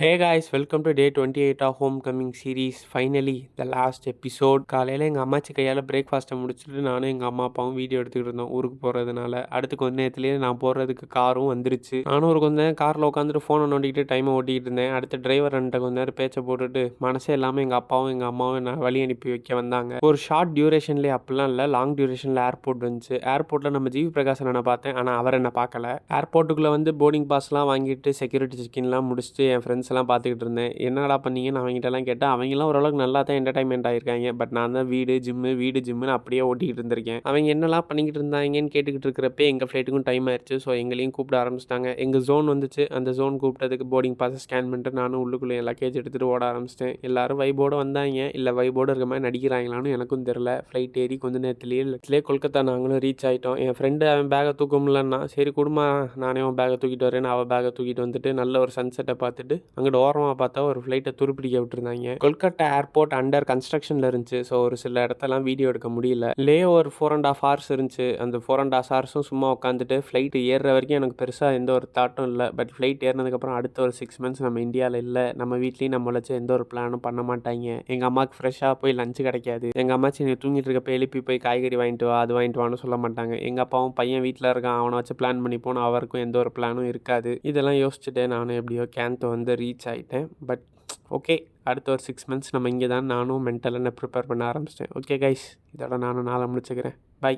Hey guys, welcome to day 28 of Homecoming series. Finally, the last episode. காலையில் எங்கள் அம்மாச்சி கையால் பிரேக்ஃபாஸ்ட்டை முடிச்சுட்டு நானும் எங்கள் அம்மா அப்பாவும் வீடியோ எடுத்துக்கிட்டு இருந்தோம் ஊருக்கு போகிறதுனால. அடுத்து கொஞ்ச நேரத்துலேயே நான் போகிறதுக்கு காரும் வந்துருச்சு. நானும் ஒரு கொஞ்ச நேரம் காரில் உட்காந்துட்டு ஃபோனை நோண்டிக்கிட்டு டைமை ஓட்டிகிட்டு இருந்தேன். அடுத்து டிரைவர் அண்ணிட்ட கொஞ்ச நேரம் பேச்சை போட்டுட்டு மனசே இல்லாமல் எங்கள் அப்பாவும் எங்கள் அம்மாவும் என்ன வழி அனுப்பி வைக்க வந்தாங்க. ஒரு ஷார்ட் டியூரேஷன்லேயே அப்படிலாம் இல்லை, லாங் டியூரேஷனில் ஏர்போர்ட் வந்துச்சு. ஏர்போர்ட்டில் நம்ம ஜிவி பிரகாசன் நான் பார்த்தேன், ஆனால் அவர் என்ன பார்க்கல. ஏர்போர்ட்டுக்குள்ளே வந்து போர்டிங் பாஸ்லாம் வாங்கிட்டு செக்யூரிட்டி செக்கின்லாம் முடிச்சுட்டு என் ஃப்ரெண்ட்ஸ் எல்லாம் பார்த்துக்கிட்டு இருந்தேன். என்னடா பண்ணீங்கன்னு அவங்ககிட்டலாம் கேட்டேன். அவங்களாம் ஓரளவுக்கு நல்லா தான் என்டர்டைன்மெண்ட் ஆகிருக்காங்க. பட் நான் தான் வீடு ஜிம்முன்னு அப்படியே ஓட்டிக்கிட்டு இருந்திருக்கேன். அவங்க என்னெல்லாம் பண்ணிக்கிட்டு இருந்தாங்கன்னு கேட்டுக்கிட்டு இருக்கிறப்ப எங்கள் ஃப்ளைட்டுக்கும் டைம் ஆயிடுச்சு. ஸோ எங்களையும் கூப்பிட ஆரம்பிச்சிட்டாங்க. எங்கள் ஜோன் வந்துச்சு. அந்த ஜோன் கூப்பிட்டதுக்கு போர்டிங் பாஸை ஸ்கேன் பண்ணிட்டு நானும் உள்ளுக்குள்ளே என் லக்கேஜ் எடுத்துகிட்டு ஓட ஆரம்பிச்சிட்டேன். எல்லாரும் வைபோடு வந்தாங்க. இல்லை வைபோடு இருக்க மாதிரி நடிக்கிறாங்களான்னு எனக்கும் தெரில. ஃப்ளைட் ஏறி கொஞ்சம் நேரத்துலேயே கொல்கத்தா நாங்களும் ரீச் ஆகிட்டோம். என் ஃப்ரெண்டு அவன் பேகை தூக்க முடியலன்னா சரி குடும்பம் நானே அவன் பேகை தூக்கிட்டு வரேன்னு அவள் பேகை தூக்கிட்டு வந்துட்டு நல்ல ஒரு சன்செட்டை பார்த்துட்டு அங்கிட்டு ஓரமாக பார்த்தா ஒரு ஃப்ளைட்டை துருப்பிடிக்க விட்டுருந்தாங்க. கொல்கட்டா ஏர்போர்ட் அண்டர் கன்ஸ்ட்ரக்ஷனில் இருந்துச்சு. ஸோ ஒரு சில இடத்தெல்லாம் வீடியோ எடுக்க முடியல. ஒரு 4.5 hours இருந்துச்சு. அந்த 4.5 hours சும்மா உட்காந்துட்டு ஃப்ளைட்டு ஏறுற வரைக்கும் எனக்கு பெருசாக எந்த ஒரு தாட்டும் இல்லை. பட் ஃப்ளைட் ஏறினதுக்கப்புறம் அடுத்த ஒரு 6 months நம்ம இந்தியாவில் இல்லை. நம்ம வீட்லேயும் நம்ம வச்சு எந்த ஒரு பிளானும் பண்ண மாட்டாங்க. எங்கள் அம்மாவுக்கு ஃப்ரெஷ்ஷாக போய் லஞ்சு கிடைக்காது. எங்கள் அம்மாச்சி நீ தூங்கிட்டு இருக்கப்போ எழுப்பி போய் காய்கறி வாங்கிட்டு வா, அது வாங்கிட்டு வான்னு சொல்ல மாட்டாங்க. எங்கள் அப்பாவும் பையன் வீட்டில் இருக்கான், அவனை வச்சு பிளான் பண்ணி போனால் அவருக்கும் எந்த ஒரு பிளானும் இருக்காது. இதெல்லாம் யோசிச்சுட்டு நானும் எப்படியோ கேன்த்தோ வந்து ரீச் ஆகிட்டேன். பட் ஓகே, அடுத்த ஒரு 6 months நம்ம இங்கே தான் நானும் மென்டலாக ப்ரிப்பேர் பண்ண ஆரம்பிச்சிட்டேன். ஓகே கைஸ், இதோட நானும் நாளை முடிச்சுக்கிறேன். பை.